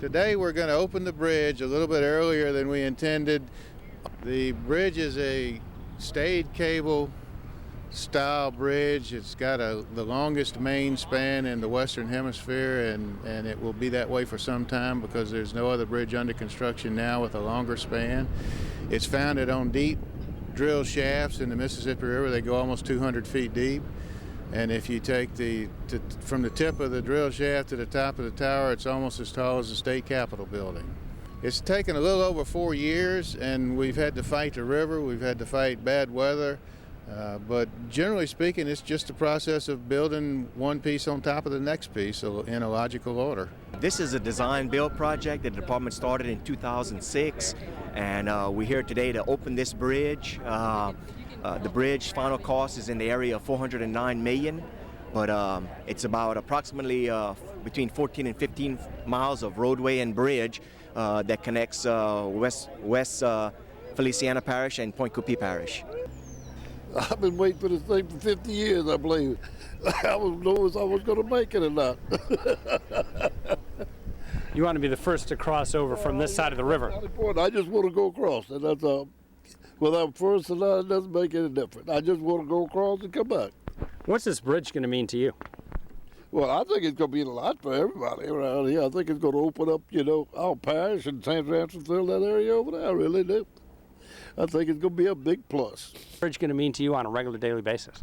Today we're going to open the bridge a little bit earlier than we intended. The bridge is a stayed cable style bridge. It's got the longest main span in the Western Hemisphere, and it will be that way for some time because there's no other bridge under construction now with a longer span. It's founded on deep drill shafts in the Mississippi River. They go almost 200 feet deep. And if you take from the tip of the drill shaft to the top of the tower, it's almost as tall as the state capitol building. It's taken a little over 4 years, and we've had to fight the river, we've had to fight bad weather, but generally speaking, it's just a process of building one piece on top of the next piece in a logical order. This is a design-build project that the department started in 2006, and we're here today to open this bridge. The bridge final cost is in the area of $409 million, but it's about approximately between 14 and 15 miles of roadway and bridge that connects West Feliciana Parish and Pointe Coupee Parish. I've been waiting for this thing for 50 years, I believe. I was know if I was going to make it or not. You want to be the first to cross over from this side of the river? I just want to go across, and that's all. Whether I'm first or not, it doesn't make any difference. I just want to go across and come back. What's this bridge going to mean to you? Well, I think it's going to mean a lot for everybody around here. I think it's going to open up, our parish and San Francisville, that area over there. I really do. I think it's going to be a big plus. What's the bridge going to mean to you on a regular daily basis?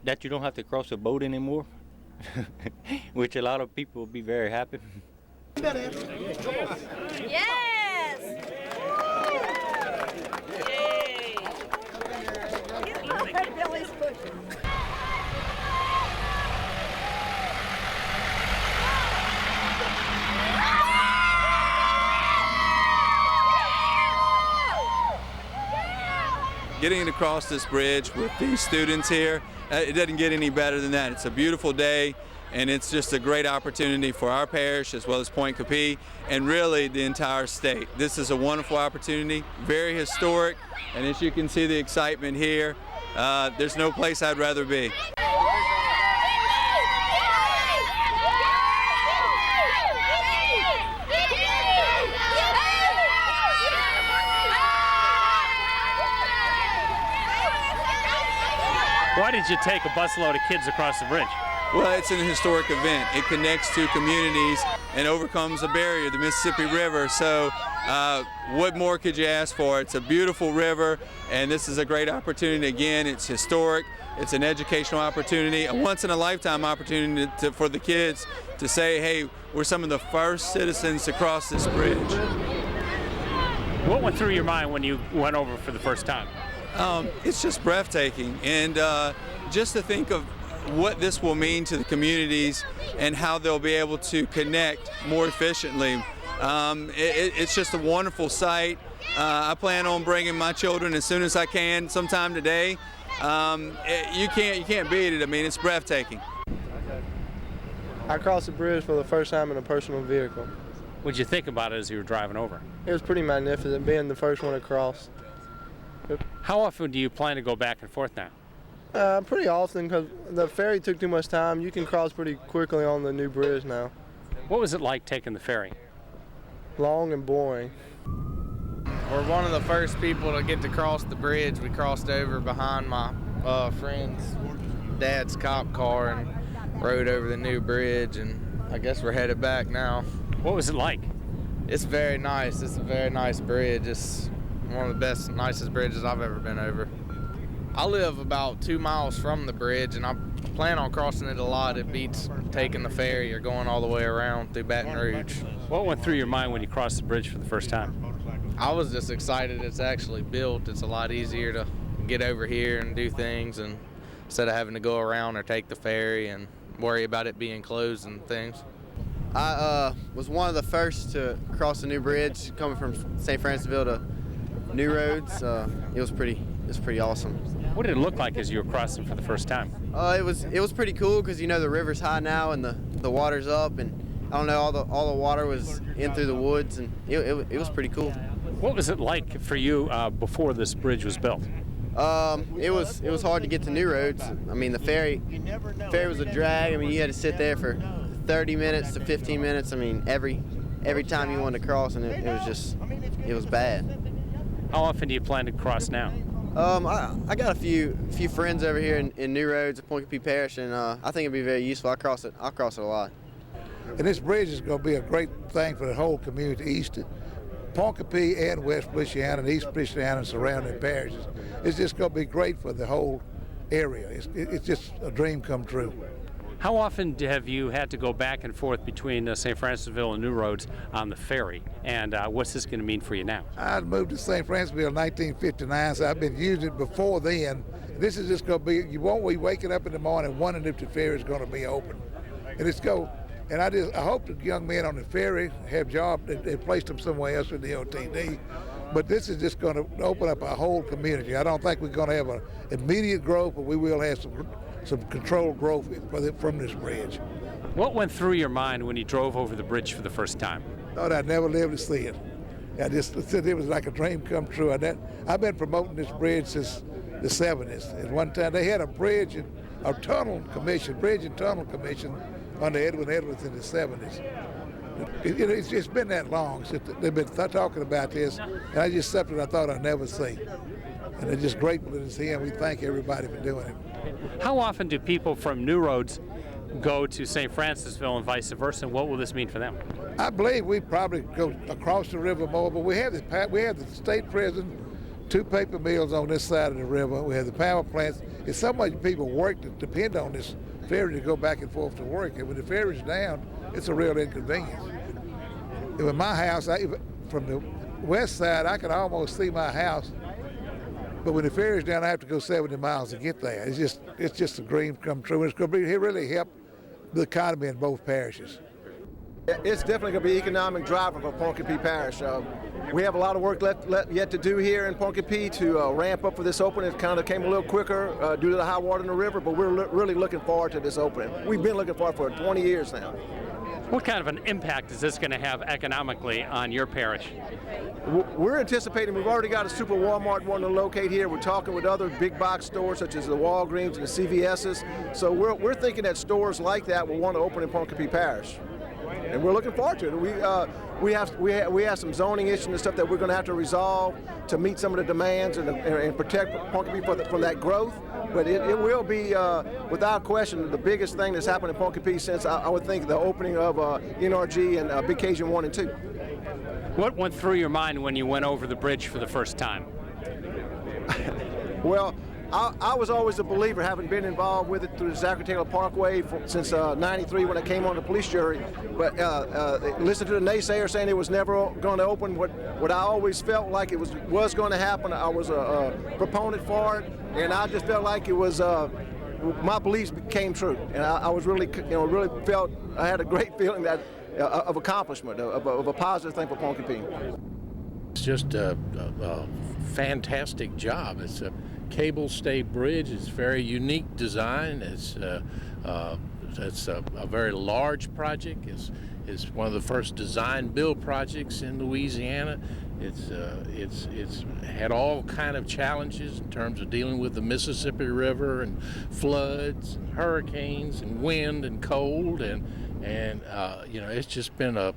That you don't have to cross a boat anymore, which a lot of people will be very happy. Yes! Billy's pushing. Getting across this bridge with these students here, it doesn't get any better than that. It's a beautiful day, and it's just a great opportunity for our parish as well as Pointe Coupee and really the entire state. This is a wonderful opportunity, very historic, and as you can see the excitement here, there's no place I'd rather be. Why did you take a busload of kids across the bridge? Well, it's an historic event. It connects two communities and overcomes a barrier, the Mississippi River. So what more could you ask for? It's a beautiful river, and this is a great opportunity. Again, it's historic. It's an educational opportunity, a once-in-a-lifetime opportunity for the kids to say, hey, we're some of the first citizens to cross this bridge. What went through your mind when you went over for the first time? It's just breathtaking, and just to think of what this will mean to the communities and how they'll be able to connect more efficiently. It's just a wonderful sight. I plan on bringing my children as soon as I can, sometime today. You can't beat it. I mean, it's breathtaking. I crossed the bridge for the first time in a personal vehicle. What'd you think about it as you were driving over? It was pretty magnificent, being the first one across. How often do you plan to go back and forth now? Pretty often, because the ferry took too much time. You can cross pretty quickly on the new bridge now. What was it like taking the ferry? Long and boring. We're one of the first people to get to cross the bridge. We crossed over behind my friend's dad's cop car and rode over the new bridge, and I guess we're headed back now. What was it like? It's very nice. It's a very nice bridge. It's one of the best, nicest bridges I've ever been over. I live about 2 miles from the bridge, and I plan on crossing it a lot. It beats taking the ferry or going all the way around through Baton Rouge. What went through your mind when you crossed the bridge for the first time? I was just excited it's actually built. It's a lot easier to get over here and do things, and instead of having to go around or take the ferry and worry about it being closed and things. I was one of the first to cross the new bridge coming from St. Francisville to New Roads. It was pretty awesome. What did it look like as you were crossing for the first time? It was pretty cool because the river's high now and the water's up, and I don't know, all the water was in through the woods, and it was pretty cool. What was it like for you before this bridge was built? It was hard to get to New Roads. I mean, the ferry was a drag. I mean, you had to sit there for 30 minutes to 15 minutes. I mean, every every time you wanted to cross, and it was bad. How often do you plan to cross now? I got a few friends over here in New Roads at Pointe Parish, and I think it'd be very useful. I'll cross it a lot. And this bridge is going to be a great thing for the whole community, east of Pointe and West Feliciana and East Feliciana and surrounding parishes. It's just going to be great for the whole area. It's just a dream come true. How often have you had to go back and forth between St. Francisville and New Roads on the ferry? And what's this going to mean for you now? I moved to St. Francisville in 1959, so I've been using it before then. This is just going to be, you won't be waking up in the morning wondering if the ferry is going to be open. And I hope the young men on the ferry have jobs. They placed them somewhere else in the OTD. But this is just going to open up a whole community. I don't think we're going to have an immediate growth, but we will have some controlled growth from this bridge. What went through your mind when you drove over the bridge for the first time? Thought I'd never live to see it. I just said it was like a dream come true. I've been promoting this bridge since the 70s. At one time, they had a bridge and tunnel commission under Edwin Edwards in the 70s. It's been that long since they've been talking about this, and I just something I thought I'd never see. And I'm just grateful that it's here, and we thank everybody for doing it. How often do people from New Roads go to St. Francisville and vice versa, and what will this mean for them? I believe we probably go across the river more, but we have the state prison, 2 paper mills on this side of the river. We have the power plants. It's so much people work that depend on this ferry to go back and forth to work, and when the ferry's down, it's a real inconvenience. In my house, from the west side, I can almost see my house, but when the ferry's down, I have to go 70 miles to get there. It's just a dream come true, and it's going to really help the economy in both parishes. It's definitely going to be an economic driver for Pointe Parish. We have a lot of work yet to do here in Pointe to ramp up for this opening. It kind of came a little quicker due to the high water in the river, but we're really looking forward to this opening. We've been looking forward for 20 years now. What kind of an impact is this going to have economically on your parish? We're anticipating, we've already got a super Walmart wanting to locate here. We're talking with other big box stores such as the Walgreens and the CVS's. So we're thinking that stores like that will want to open in Pointe Parish. And we're looking forward to it. We have some zoning issues and stuff that we're going to have to resolve to meet some of the demands and protect Pointe from that growth. But it will be, without question, the biggest thing that's happened in Pointe since I would think the opening of NRG and Big Cajun 1 and 2. What went through your mind when you went over the bridge for the first time? Well, I was always a believer, having been involved with it through the Zachary Taylor Parkway since '93 when I came on the police jury. But listen to the naysayer saying it was never going to open. What I always felt like it was going to happen. I was a proponent for it, and I just felt like it was. My beliefs came true, and I was really felt I had a great feeling that of accomplishment, of a positive thing for Pointe. It's just a fantastic job. It's a cable-stayed bridge. It's very unique design. It's a very large project. It's one of the first design-build projects in Louisiana. It's had all kind of challenges in terms of dealing with the Mississippi River and floods, and hurricanes, and wind and cold, and it's just been a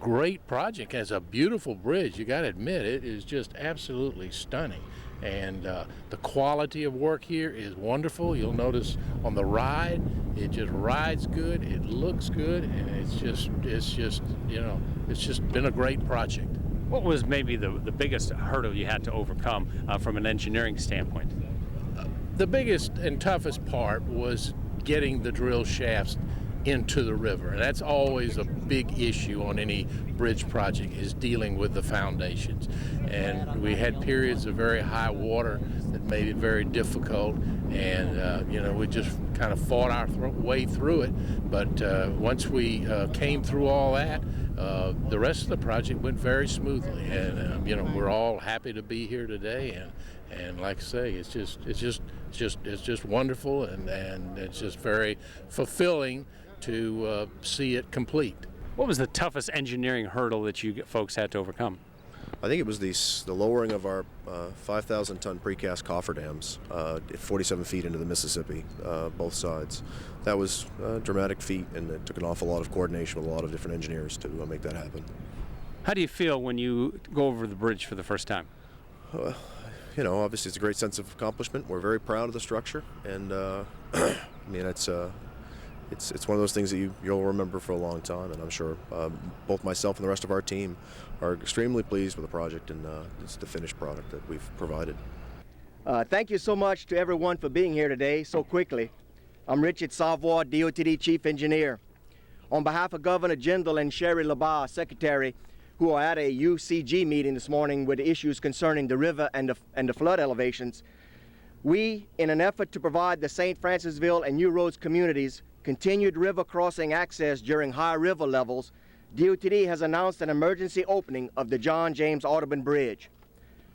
great project. It's a beautiful bridge. You got to admit, it is just absolutely stunning. And the quality of work here is wonderful. You'll notice on the ride, it just rides good, it looks good, and it's just been a great project. What was maybe the biggest hurdle you had to overcome from an engineering standpoint? The biggest and toughest part was getting the drill shafts into the river, and that's always a big issue on any bridge project, is dealing with the foundations. And we had periods of very high water that made it very difficult, and we just kind of fought our way through it. But once we came through all that, the rest of the project went very smoothly, and we're all happy to be here today. And like I say, it's just wonderful, and it's just very fulfilling to see it complete. What was the toughest engineering hurdle that you folks had to overcome? I think it was the lowering of our 5,000-ton precast cofferdams 47 feet into the Mississippi, both sides. That was a dramatic feat, and it took an awful lot of coordination with a lot of different engineers to make that happen. How do you feel when you go over the bridge for the first time? You know, obviously it's a great sense of accomplishment. We're very proud of the structure, and I mean, it's one of those things that you'll remember for a long time, and I'm sure both myself and the rest of our team are extremely pleased with the project, and it's the finished product that we've provided. Thank you so much to everyone for being here today so quickly. I'm Richard Savoie, DOTD Chief Engineer. On behalf of Governor Jindal and Sherry LaBar, Secretary, who are at a UCG meeting this morning with issues concerning the river and the flood elevations, we, in an effort to provide the St. Francisville and New Roads communities continued river crossing access during high river levels, DOTD has announced an emergency opening of the John James Audubon Bridge.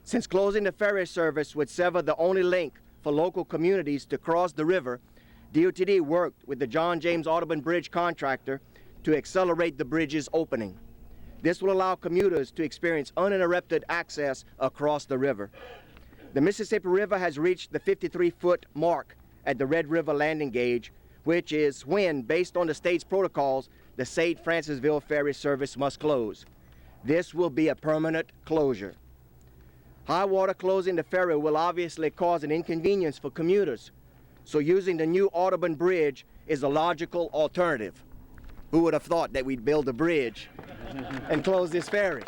Since closing the ferry service would sever the only link for local communities to cross the river, DOTD worked with the John James Audubon Bridge contractor to accelerate the bridge's opening. This will allow commuters to experience uninterrupted access across the river. The Mississippi River has reached the 53-foot mark at the Red River landing gauge, which is when, based on the state's protocols, the St. Francisville ferry service must close. This will be a permanent closure. High water closing the ferry will obviously cause an inconvenience for commuters, so using the new Audubon Bridge is a logical alternative. Who would have thought that we'd build a bridge and close this ferry?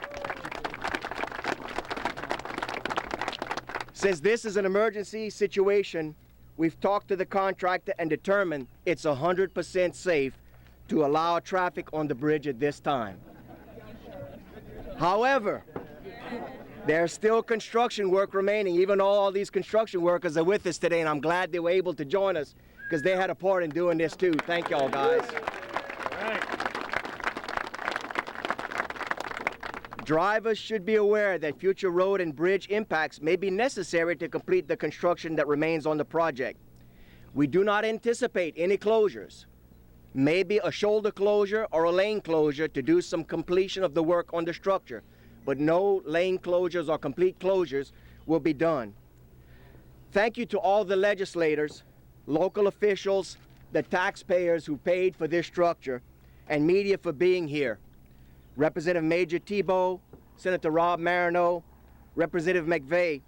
Since this is an emergency situation, we've talked to the contractor and determined it's 100% safe to allow traffic on the bridge at this time. However, there's still construction work remaining, even though all these construction workers are with us today, and I'm glad they were able to join us because they had a part in doing this too. Thank y'all, guys. Drivers should be aware that future road and bridge impacts may be necessary to complete the construction that remains on the project. We do not anticipate any closures. Maybe a shoulder closure or a lane closure to do some completion of the work on the structure, but no lane closures or complete closures will be done. Thank you to all the legislators, local officials, the taxpayers who paid for this structure, and media for being here. Representative Major Thibaut, Senator Rob Marino, Representative McVeigh,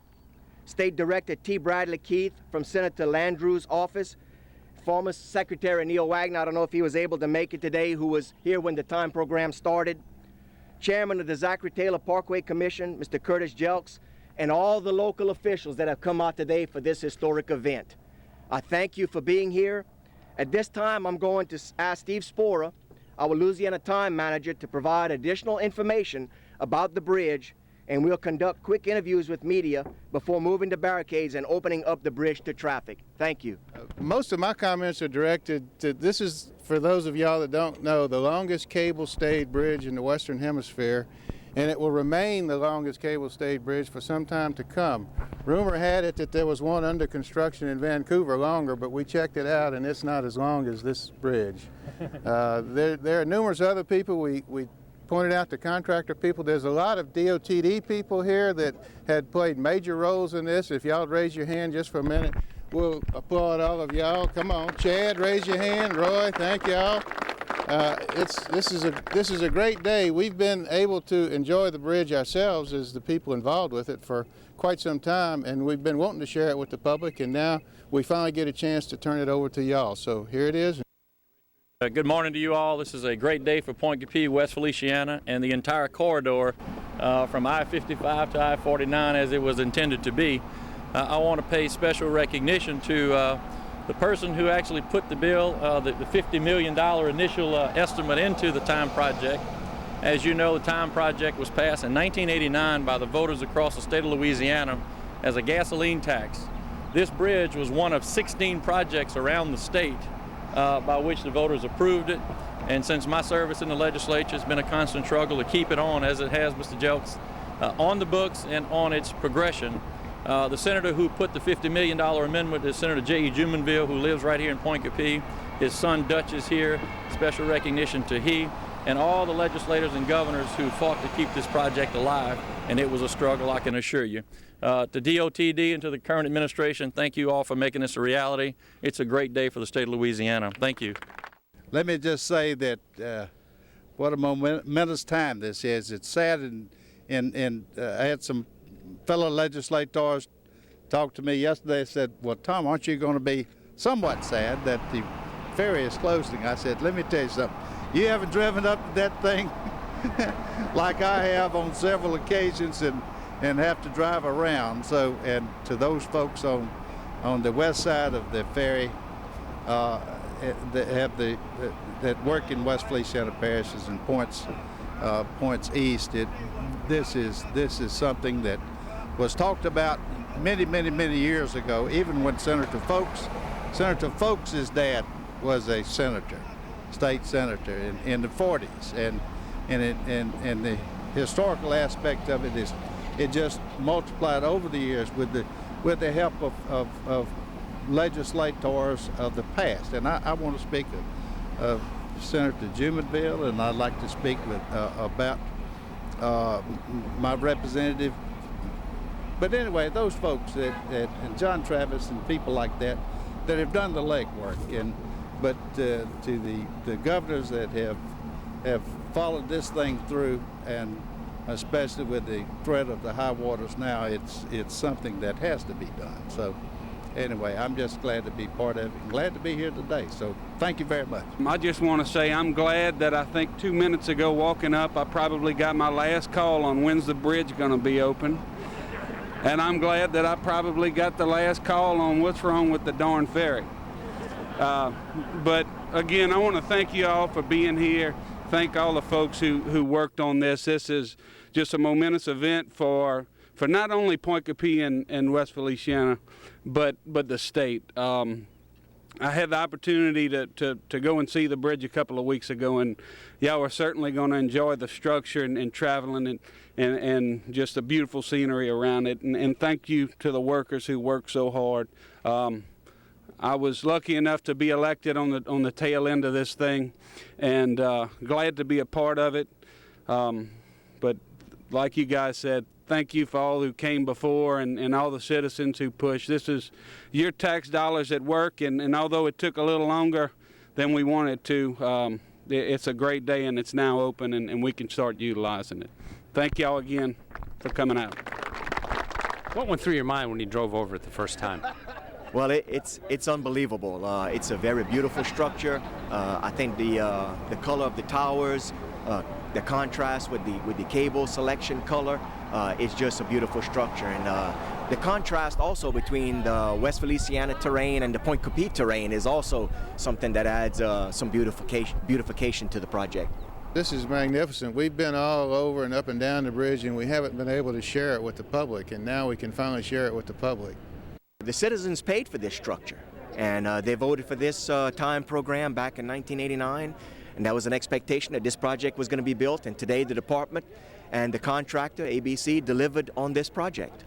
State Director T. Bradley Keith from Senator Landrieu's office, former Secretary Neal Wagner, I don't know if he was able to make it today, who was here when the time program started, Chairman of the Zachary Taylor Parkway Commission, Mr. Curtis Jelks, and all the local officials that have come out today for this historic event. I thank you for being here. At this time, I'm going to ask Steve Spohrer, our Louisiana Time manager, to provide additional information about the bridge, and we'll conduct quick interviews with media before moving to barricades and opening up the bridge to traffic. Thank you. Most of my comments are directed to, this is, for those of y'all that don't know, the longest cable-stayed bridge in the Western Hemisphere, and it will remain the longest cable-stayed bridge for some time to come. Rumor had it that there was one under construction in Vancouver longer, but we checked it out, and it's not as long as this bridge. There are numerous other people. We pointed out to contractor people. There's a lot of DOTD people here that had played major roles in this. If y'all raise your hand just for a minute, we'll applaud all of y'all. Come on, Chad, raise your hand. Roy, thank y'all. This is a great day. We've been able to enjoy the bridge ourselves as the people involved with it for quite some time, and we've been wanting to share it with the public, and now we finally get a chance to turn it over to y'all. So here it is. Good morning to you all. This is a great day for Pointe, Coupee, West Feliciana, and the entire corridor from I-55 to I-49 as it was intended to be. I want to pay special recognition to the person who actually put the bill, the $50 million initial estimate into the TIME project. As you know, the TIME project was passed in 1989 by the voters across the state of Louisiana as a gasoline tax. This bridge was one of 16 projects around the state by which the voters approved it. And since my service in the legislature, it's been a constant struggle to keep it on, as it has, Mr. Jelks, on the books and on its progression. The senator who put the $50 million amendment is Senator J.E. Jumonville, who lives right here in Pointe Coupee. His son Dutch is here. Special recognition to he and all the legislators and governors who fought to keep this project alive. and it was a struggle, I can assure you. To DOTD and to the current administration, thank you all for making this a reality. It's a great day for the state of Louisiana. Thank you. Let me just say that what a momentous time this is. It's sad, and I had some fellow legislators talk to me yesterday, said, well, Tom, aren't you going to be somewhat sad that the ferry is closing? I said, let me tell you something. You haven't driven up to that thing like I have on several occasions and have to drive around. So, and to those folks on the west side of the ferry that work in West Feliciana parishes and points east, this is something that was talked about many years ago, even when Senator Folks' dad was a senator, state senator in the 40s, and the historical aspect of it is it just multiplied over the years with the help of legislators of the past. And I want to speak of Senator Jumonville, and I'd like to speak about my representative. But anyway, those folks and John Travis and people like that have done the legwork, but to the governors that have followed this thing through, and especially with the threat of the high waters now, it's something that has to be done. So anyway, I'm just glad to be part of it and glad to be here today. So thank you very much. I just want to say I'm glad that I think 2 minutes ago walking up, I probably got my last call on when's the bridge going to be open. And I'm glad that I probably got the last call on what's wrong with the darn ferry. But again, I want to thank you all for being here. Thank all the folks who worked on this. This is just a momentous event for not only Pointe Coupee and West Feliciana, but the state. I had the opportunity to go and see the bridge a couple of weeks ago, and y'all are certainly going to enjoy the structure and traveling and just the beautiful scenery around it. And thank you to the workers who worked so hard. I was lucky enough to be elected on the tail end of this thing, and glad to be a part of it. But like you guys said, thank you for all who came before and all the citizens who pushed. This is your tax dollars at work, and although it took a little longer than we wanted to, it's a great day, and it's now open, and we can start utilizing it. Thank y'all again for coming out. What went through your mind when you drove over it the first time? Well, it's unbelievable. It's a very beautiful structure. I think the color of the towers, the contrast with the cable selection color, it's just a beautiful structure. And the contrast also between the West Feliciana terrain and the Pointe Coupee terrain is also something that adds some beautification to the project. This is magnificent. We've been all over and up and down the bridge, and we haven't been able to share it with the public, and now we can finally share it with the public. The citizens paid for this structure, and they voted for this time program back in 1989, and that was an expectation that this project was going to be built, and today the department and the contractor, ABC, delivered on this project.